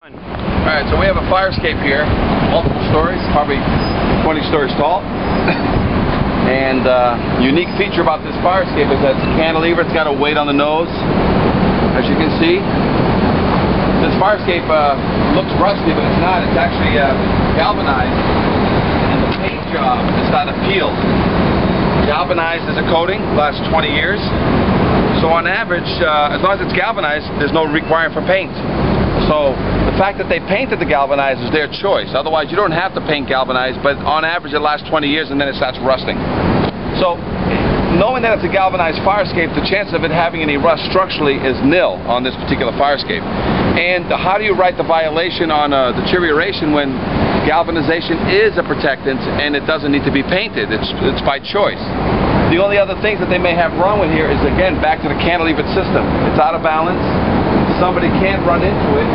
Alright, so we have a fire escape here, multiple stories, probably 20 stories tall. And unique feature about this fire escape is that it's a cantilever, it's got a weight on the nose, as you can see. This fire escape looks rusty, but it's not. It's actually galvanized, and the paint job is not peeled. Galvanized is a coating, lasts 20 years. So on average, as long as it's galvanized, there's no requirement for paint. So the fact that they painted the galvanized is their choice. Otherwise, you don't have to paint galvanized, but on average it lasts 20 years and then it starts rusting. So knowing that it's a galvanized fire escape, the chance of it having any rust structurally is nil on this particular fire escape. And how do you write the violation on deterioration when galvanization is a protectant and it doesn't need to be painted? It's by choice. The only other things that they may have wrong with here is, again, back to the cantilevered system. It's out of balance. Somebody can't run into it.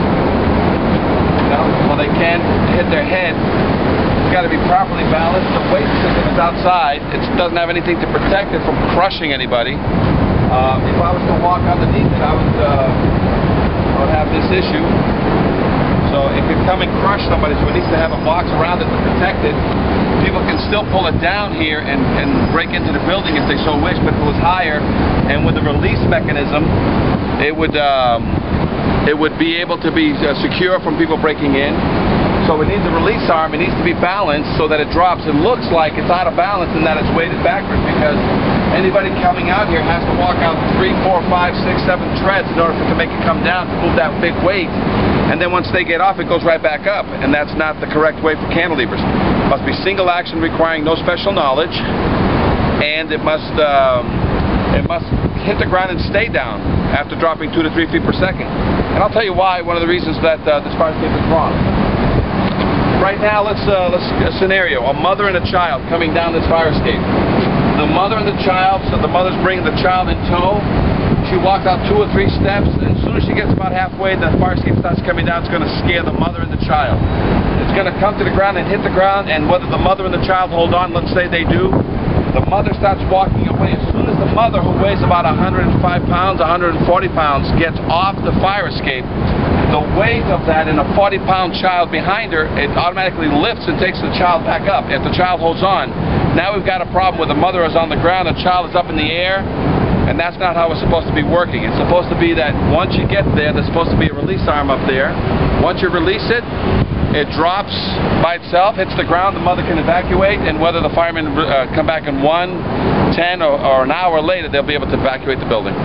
Well, they can hit their head. It's got to be properly balanced. The weight system is outside. It doesn't have anything to protect it from crushing anybody. If I was to walk underneath it, I would have this issue. So it could come and crush somebody, so it needs to have a box around it to protect it. People can still pull it down here and break into the building if they so wish, but if it was higher and with a release mechanism, it would be able to be secure from people breaking in. So it needs a release arm. It needs to be balanced so that it drops. It looks like it's out of balance and that it's weighted backwards, because anybody coming out here has to walk out 3, 4, 5, 6, 7 treads in order to make it come down to move that big weight. And then once they get off, it goes right back up, and that's not the correct way for cantilevers. It must be single action, requiring no special knowledge, and it must hit the ground and stay down after dropping 2 to 3 feet per second. And I'll tell you why. One of the reasons that this fire escape is wrong. Right now, let's a scenario: a mother and a child coming down this fire escape. The mother and the child, so the mother's bringing the child in tow. She walks out 2 or 3 steps, and as soon as she gets about halfway, the fire escape starts coming down. It's going to scare the mother and the child. It's going to come to the ground and hit the ground, and whether the mother and the child hold on, let's say they do, the mother starts walking away. As soon as the mother, who weighs about 105 pounds, 140 pounds, gets off the fire escape, the weight of that and a 40-pound child behind her, it automatically lifts and takes the child back up. If the child holds on, now we've got a problem where the mother is on the ground, the child is up in the air, and that's not how it's supposed to be working. It's supposed to be that once you get there, there's supposed to be a release arm up there. Once you release it, it drops by itself, hits the ground, the mother can evacuate, and whether the firemen come back in 1, 10, or an hour later, they'll be able to evacuate the building.